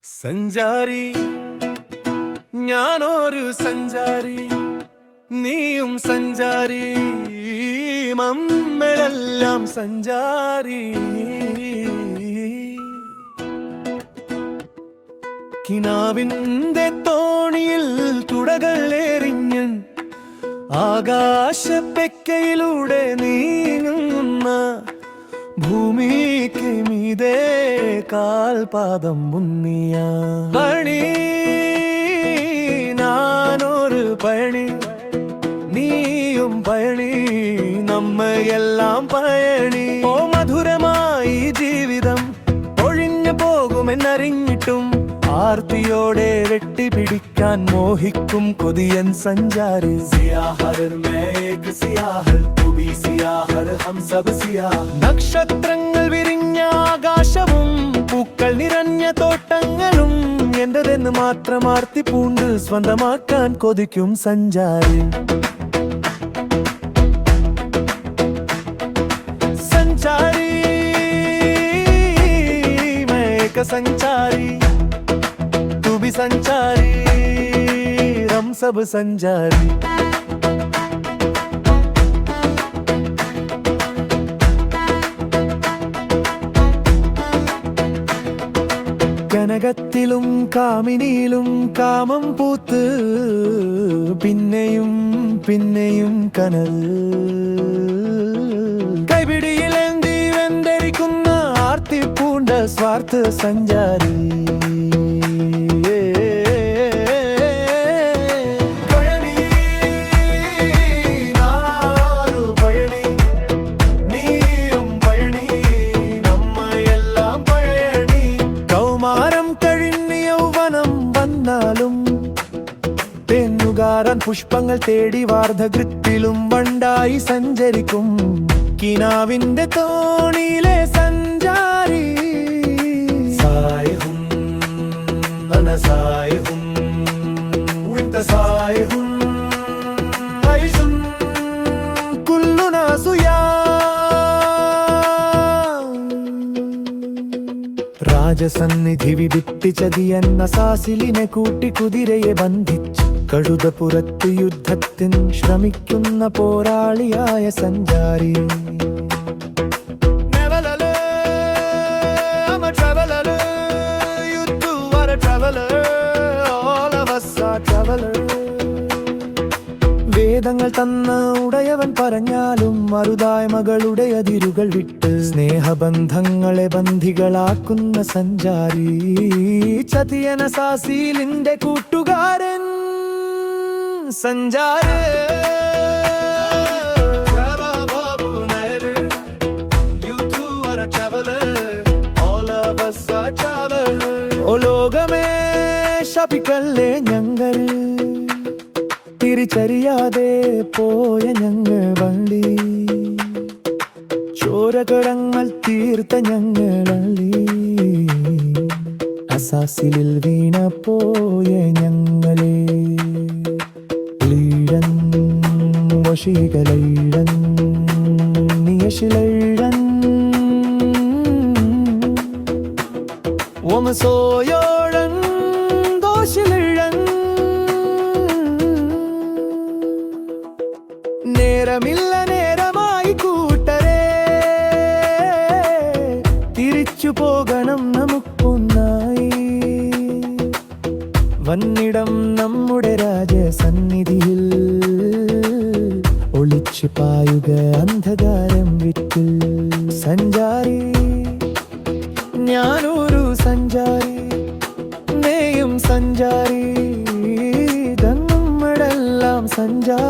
സഞ്ചാരി ഞാനൊരു സഞ്ചാരി, നീയും സഞ്ചാരി, നമ്മളെല്ലാം സഞ്ചാരി. കിനാവിന്റെ തോണിയിൽ തുടകൾ എറിഞ്ഞൻ ആകാശപ്പെക്കയിലൂടെ നീങ്ങുന്ന ഭൂമിക്ക് മീതേ കാൽപാദം മുന്നിയ പണി. നാനൊരു പയണി, നീയും പയണി, നമ്മയെല്ലാം പയണി. ഓ മധുരമായി ജീവിതം ഒഴിഞ്ഞു പോകുമെന്നറിഞ്ഞിട്ടും ആർത്തിയോടെ വെട്ടിപ്പിടിക്കാൻ മോഹിക്കും കൊതിയൻ സഞ്ചാരി. നക്ഷത്രങ്ങൾ വിരിഞ്ഞ ആകാശവും പൂക്കൾ നിറഞ്ഞ തോട്ടങ്ങളും എന്റതെന്ന് മാത്രം ആർത്തി പൂണ്ട് സ്വന്തമാക്കാൻ കൊതിക്കും സഞ്ചാരി. സഞ്ചാരി മേക സഞ്ചാരി, तू भी संचारी, हम सब संचारी. കനകത്തിലും കാമിനിയിലും കാമം പൂത്ത് പിന്നെയും പിന്നെയും കനൽ കൈപിടിയിലേന്തി വെന്തരിക്കുന്ന ആർത്തി പൂണ്ട സ്വാർത്ഥ സഞ്ചാരി. തെന്നുകാരൻ പുഷ്പങ്ങൾ തേടി വാർദ്ധകൃത്തിലും വണ്ടായി സഞ്ചരിക്കും കിനാവിന്റെ തോണിയിലെ സഞ്ചാരി. സായഹും അനസായഹും വിന്തസായഹും ഐസും കുല്ലുനാസുയാ. രാജസന്നിധി വിഭിത്തിച്ചതിയെന്ന സാസിലിനെ കൂട്ടി കുതിരയെ ബന്ധിച്ചു കഴുതപ്പുറത്ത് യുദ്ധത്തിന് ശ്രമിക്കുന്ന പോരാളിയായ സഞ്ചാരി. വേദങ്ങൾ തന്ന ഉടയവൻ പറഞ്ഞാലും മറുതായ്മകളുടെ അതിരുകൾ വിട്ട് സ്നേഹബന്ധങ്ങളെ ബന്ധികളാക്കുന്ന സഞ്ചാരി. ചതിയന സാസീലിന്റെ കൂട്ടുകാരൻ സഞ്ചാരി. ഓ ലോകമേ ശപിക്കല്ലേ ഞങ്ങൾ, തിരിച്ചറിയാതെ പോയ ഞങ്ങൾ വള്ളി. ചോരകടങ്ങൾ തീർത്ത ഞങ്ങളള്ളി, അസാസിലിൽ വീണ പോയ ഞങ്ങളെ. ലീഴൻ വശീകലൈഴൻ നിയശിലൈഴൻ ഓമസോയോഴൻ ദോശിലൈഴൻ. നേരമില്ല നേരമായി കൂട്ടരെ, തിരിച്ചു പോകണം നമുക്കൊന്നായി. വന്നിടം നമ്മുടെ രാജസന്നിധിയിൽ, ഒളിച്ചു പായുക അന്ധകാരം വിട്ട്. സഞ്ചാരി ഞാനൊരു സഞ്ചാരി, നീയും സഞ്ചാരി, നമ്മളെല്ലാം സഞ്ചാരി.